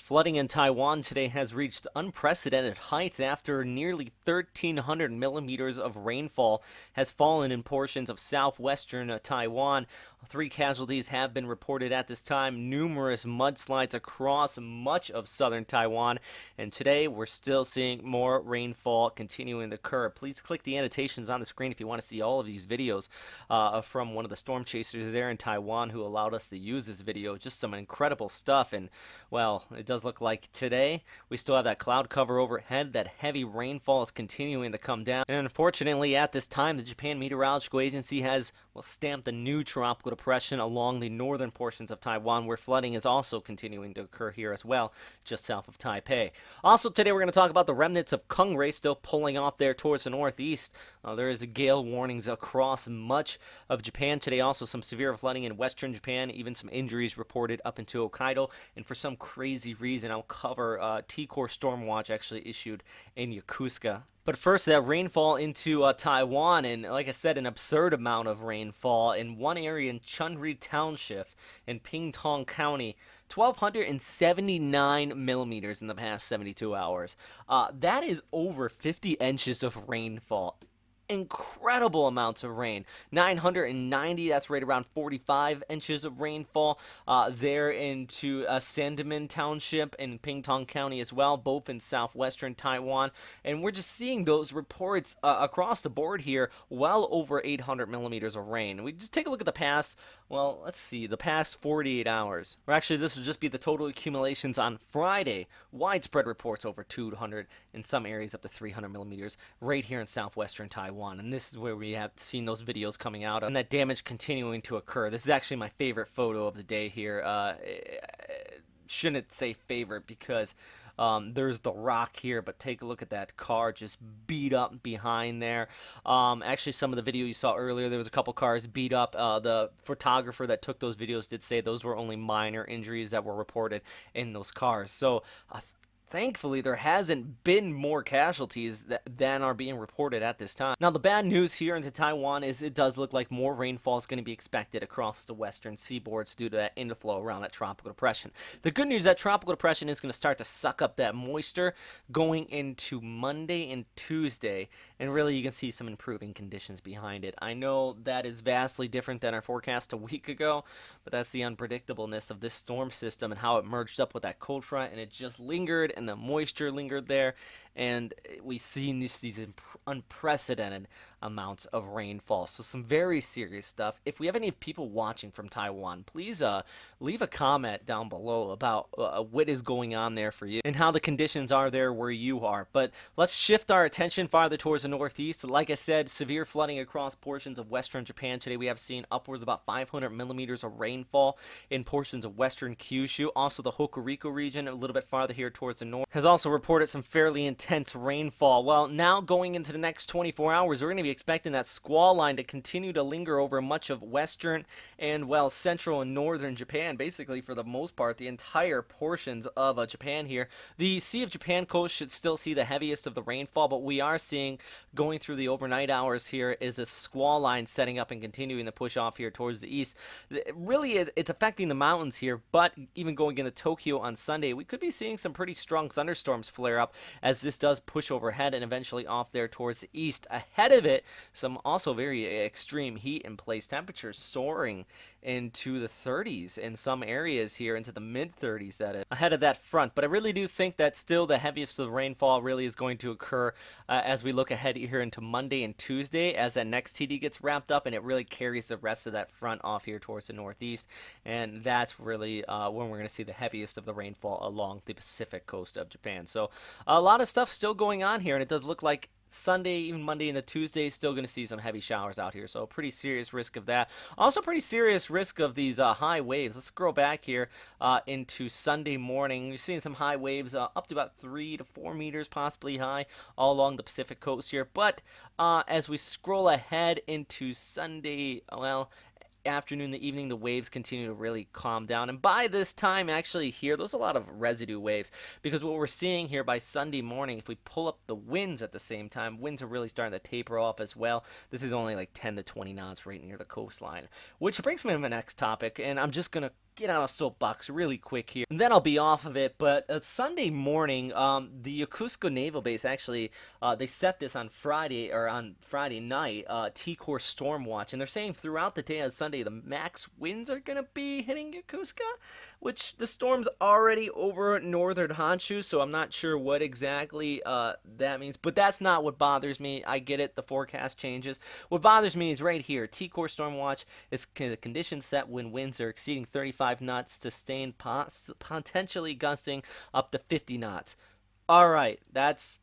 Flooding in Taiwan today has reached unprecedented heights after nearly 1,300 millimeters of rainfall has fallen in portions of southwestern Taiwan. 3 casualties have been reported at this time, numerous mudslides across much of southern Taiwan, and today we're still seeing more rainfall continuing to occur. Please click the annotations on the screen if you want to see all of these videos from one of the storm chasers there in Taiwan who allowed us to use this video. Just some incredible stuff, and well, it does look like today we still have that cloud cover overhead. That heavy rainfall is continuing to come down, and unfortunately at this time the Japan Meteorological Agency has stamped a new tropical depression along the northern portions of Taiwan, where flooding is also continuing to occur here as well, just south of Taipei. Also today we're going to talk about the remnants of Kong-rey still pulling off there towards the northeast. There is gale warnings across much of Japan today. Also some severe flooding in western Japan, even some injuries reported up into Hokkaido, and for some crazy reason I'll cover T-Core storm watch actually issued in Yokosuka. But first, that rainfall into Taiwan, and like I said, an absurd amount of rainfall in one area in Chunri Township in Pingtung County. 1,279 millimeters in the past 72 hours. That is over 50 inches of rainfall. Incredible amounts of rain. 990, that's right around 45 inches of rainfall there into Sandaman Township in Pingtung County as well, both in southwestern Taiwan. And we're just seeing those reports across the board here, well over 800 millimeters of rain. We just take a look at the past, well, let's see, the past 48 hours. Or actually, this will just be the total accumulations on Friday. Widespread reports over 200, in some areas up to 300 millimeters, right here in southwestern Taiwan. And this is where we have seen those videos coming out of, and that damage continuing to occur. This is actually my favorite photo of the day here. Shouldn't say favorite because there's the rock here, but take a look at that car just beat up behind there. Actually, some of the video you saw earlier, there was a couple cars beat up. The photographer that took those videos did say those were only minor injuries that were reported in those cars. So thankfully, there hasn't been more casualties than are being reported at this time. Now, the bad news here into Taiwan is it does look like more rainfall is going to be expected across the western seaboards due to that inflow around that tropical depression. The good news is that tropical depression is going to start to suck up that moisture going into Monday and Tuesday, and really you can see some improving conditions behind it. I know that is vastly different than our forecast a week ago, but that's the unpredictableness of this storm system and how it merged up with that cold front, and it just lingered, and the moisture lingered there, and we've seen these unprecedented amounts of rainfall. So some very serious stuff. If we have any people watching from Taiwan, please leave a comment down below about what is going on there for you and how the conditions are there where you are. But let's shift our attention farther towards the northeast. Like I said, severe flooding across portions of western Japan today. We have seen upwards of about 500 millimeters of rainfall in portions of western Kyushu. Also the Hokuriku region, a little bit farther here towards the north, has also reported some fairly intense rainfall. Well, now going into the next 24 hours, we're going to be expecting that squall line to continue to linger over much of western and, well, central and northern Japan, basically for the most part, the entire portions of Japan here. The Sea of Japan coast should still see the heaviest of the rainfall, but we are seeing, going through the overnight hours here, is a squall line setting up and continuing to push off here towards the east. Really, it's affecting the mountains here, but even going into Tokyo on Sunday, we could be seeing some pretty strong thunderstorms flare up as this does push overhead and eventually off there towards the east. Ahead of it, some also very extreme heat in place, temperatures soaring into the 30s in some areas here, into the mid 30s that is ahead of that front. But I really do think that still the heaviest of the rainfall really is going to occur as we look ahead here into Monday and Tuesday, as that next TD gets wrapped up and it really carries the rest of that front off here towards the northeast, and that's really when we're going to see the heaviest of the rainfall along the Pacific coast of Japan. So a lot of stuff still going on here, and it does look like Sunday, even Monday into Tuesday, still going to see some heavy showers out here. So a pretty serious risk of that. Also pretty serious risk of these high waves. Let's scroll back here into Sunday morning. You're seeing some high waves up to about 3 to 4 meters possibly high all along the Pacific coast here. But as we scroll ahead into Sunday, well, afternoon, the evening, the waves continue to really calm down. And by this time, actually, here, there's a lot of residue waves, because what we're seeing here by Sunday morning, if we pull up the winds at the same time, winds are really starting to taper off as well. This is only like 10 to 20 knots right near the coastline, which brings me to my next topic, and I'm just going to get on a soapbox really quick here, and then I'll be off of it. But Sunday morning, the Yokosuka Naval Base actually they set this on Friday or on Friday night, T-Core Storm Watch, and they're saying throughout the day on Sunday the max winds are gonna be hitting Yokosuka, which the storm's already over northern Honshu, so I'm not sure what exactly that means. But that's not what bothers me. I get it, the forecast changes. What bothers me is right here, T-Core Storm Watch is the conditions set when winds are exceeding 35 knots, sustained potentially gusting up to 50 knots. All right, that's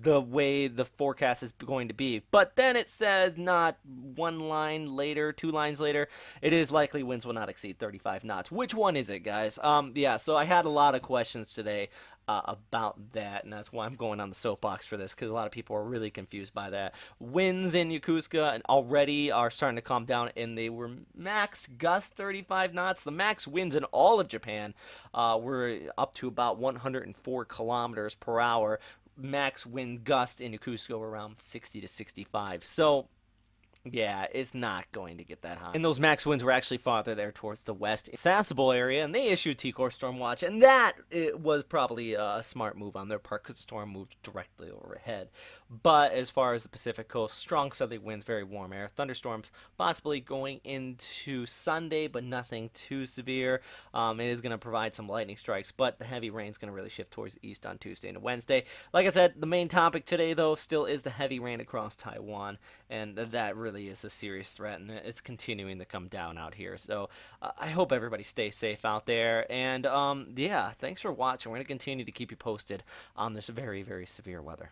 the way the forecast is going to be. But then it says not one line later, two lines later, it is likely winds will not exceed 35 knots. Which one is it, guys? Yeah, so I had a lot of questions today about that, and that's why I'm going on the soapbox for this, because a lot of people are really confused by that. Winds in Yokosuka and already are starting to calm down, and they were max gust 35 knots. The max winds in all of Japan were up to about 104 kilometers per hour. Max wind gust in Yokosuka were around 60 to 65. So yeah, it's not going to get that high. And those max winds were actually farther there towards the west Sasebo area, and they issued T-Core Storm Watch, and that it was probably a smart move on their part because the storm moved directly overhead. But as far as the Pacific Coast, strong southerly winds, very warm air, thunderstorms possibly going into Sunday, but nothing too severe. It is going to provide some lightning strikes, but the heavy rain is going to really shift towards the east on Tuesday and Wednesday. Like I said, the main topic today, though, still is the heavy rain across Taiwan, and that really is a serious threat, and it's continuing to come down out here. So I hope everybody stays safe out there, and yeah, thanks for watching. We're going to continue to keep you posted on this very, very severe weather.